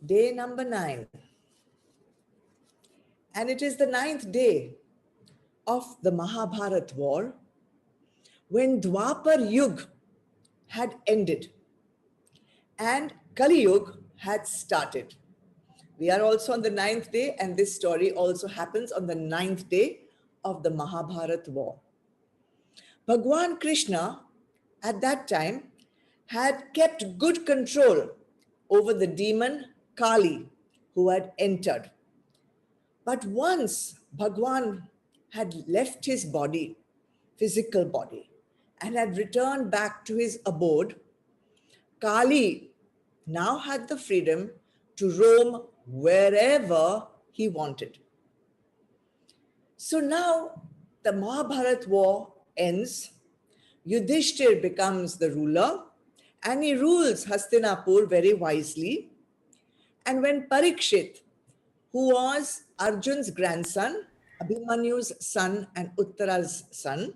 Day number 9. And it is the 9th day of the Mahabharat war when Dwapar Yug had ended and Kaliyug had started. We are also on the 9th day, and this story also happens on the 9th day of the Mahabharat war. Bhagwan Krishna at that time had kept good control over the demon Kali who had entered. But once Bhagwan had left his body, physical body, and had returned back to his abode, Kali now had the freedom to roam wherever he wanted. So now the Mahabharat war ends. Yudhishthir becomes the ruler and he rules Hastinapur very wisely. And when Parikshit, who was Arjun's grandson, Abhimanyu's son, and Uttara's son,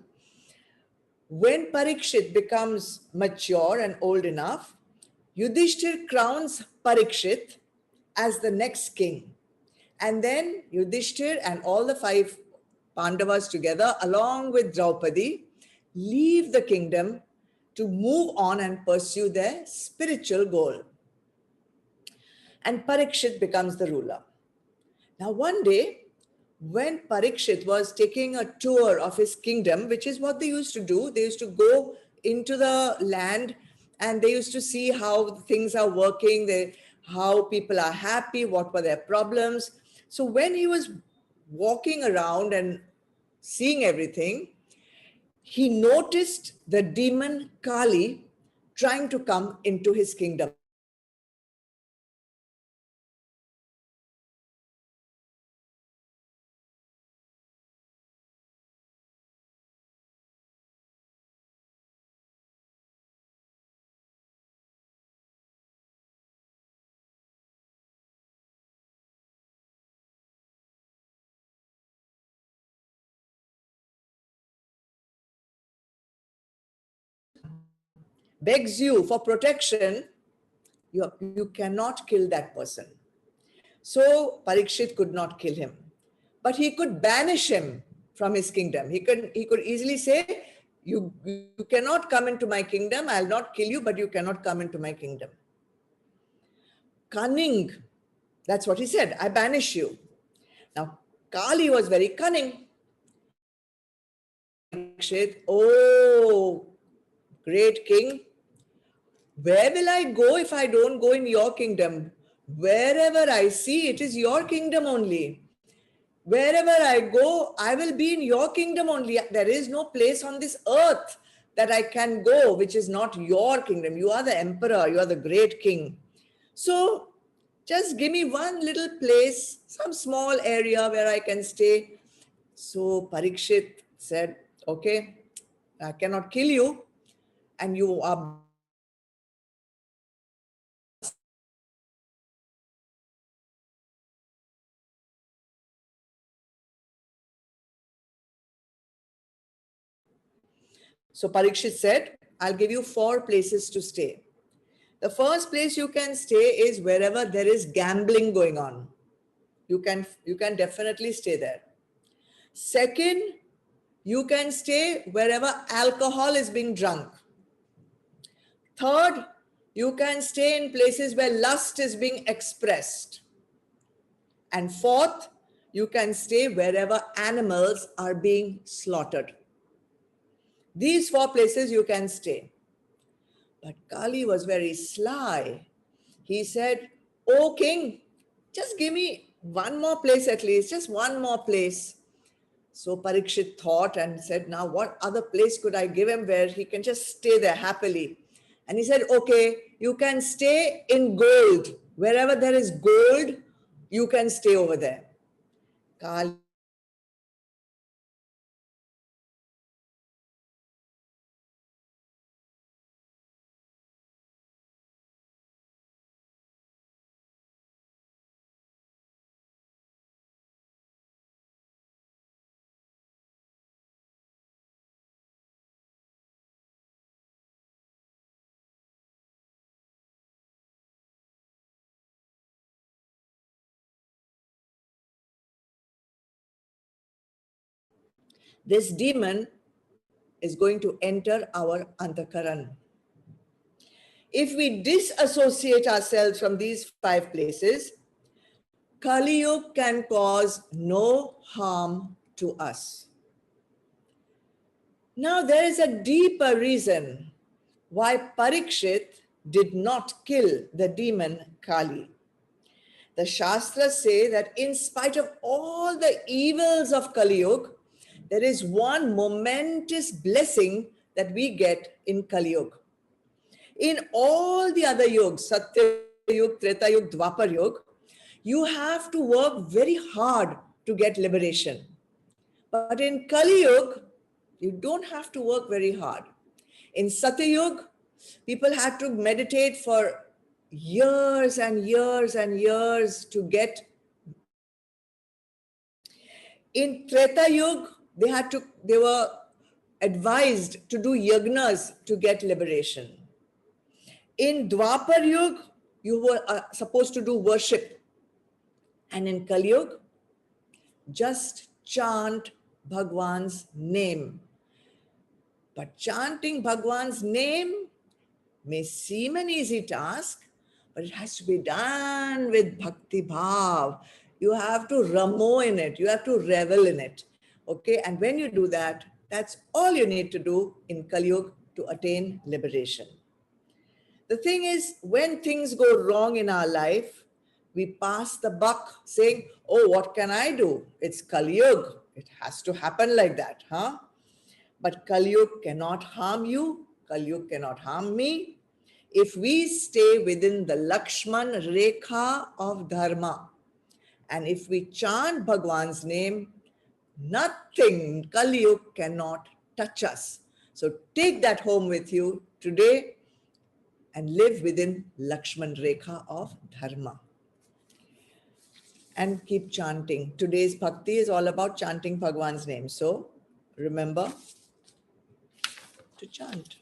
when Parikshit becomes mature and old enough, Yudhishthir crowns Parikshit as the next king. And then Yudhishthir and all the 5 Pandavas together, along with Draupadi, leave the kingdom to move on and pursue their spiritual goal. And Parikshit becomes the ruler. Now, one day, when Parikshit was taking a tour of his kingdom, which is what they used to do, they used to go into the land and they used to see how things are working, how people are happy, what were their problems. So when he was walking around and seeing everything, he noticed the demon Kali trying to come into his kingdom. Begs you for protection, you cannot kill that person. So Parikshit could not kill him, but he could banish him from his kingdom. He could easily say, you cannot come into my kingdom. I'll not kill you, but you cannot come into my kingdom. Cunning. That's what he said. I banish you. Now, Kali was very cunning. Parikshit, oh, great king, where will I go if I don't go in your kingdom? Wherever I see, it is your kingdom only. Wherever I go, I will be in your kingdom only. There is no place on this earth that I can go, which is not your kingdom. You are the emperor, you are the great king. So just give me one little place, some small area where I can stay. So Parikshit said, okay, I cannot kill you, and you are. So Parikshit said, I'll give you 4 places to stay. The first place you can stay is wherever there is gambling going on. You can definitely stay there. Second, you can stay wherever alcohol is being drunk. Third, you can stay in places where lust is being expressed. And fourth, you can stay wherever animals are being slaughtered. These 4 places you can stay. But Kali was very sly. He said, "Oh king, just give me one more place at least, just one more place." So Parikshit thought and said, now what other place could I give him where he can just stay there happily? And he said, okay, you can stay in gold. Wherever there is gold, you can stay over there. Kali this demon is going to enter our antakaran. If we disassociate ourselves from these 5 places, Kaliyug can cause no harm to us. Now, there is a deeper reason why Parikshit did not kill the demon Kali. The Shastras say that in spite of all the evils of Kaliyug, there is one momentous blessing that we get in Kaliyug. In all the other yugs, Satya Yug, Treta Yug, Dwapar Yug, you have to work very hard to get liberation. But in Kali Yug, you don't have to work very hard. In Satya Yug, people had to meditate for years and years and years to get. In Treta Yug, they were advised to do yagnas to get liberation. In Dwapar Yug, you were supposed to do worship. And in Kali Yug, just chant Bhagwan's name. But chanting Bhagwan's name may seem an easy task, but it has to be done with bhakti bhav. You have to ramo in it. You have to revel in it. Okay, and when you do that, that's all you need to do in Kali Yuga to attain liberation. The thing is, when things go wrong in our life, we pass the buck saying, oh, what can I do? It's Kali Yuga. It has to happen like that, huh? But Kali Yuga cannot harm you. Kali Yuga cannot harm me. If we stay within the Lakshman Rekha of Dharma, and if we chant Bhagwan's name, nothing, Kali Yuga cannot touch us. So take that home with you today and live within Lakshman Rekha of Dharma. And keep chanting. Today's bhakti is all about chanting Bhagwan's name. So remember to chant.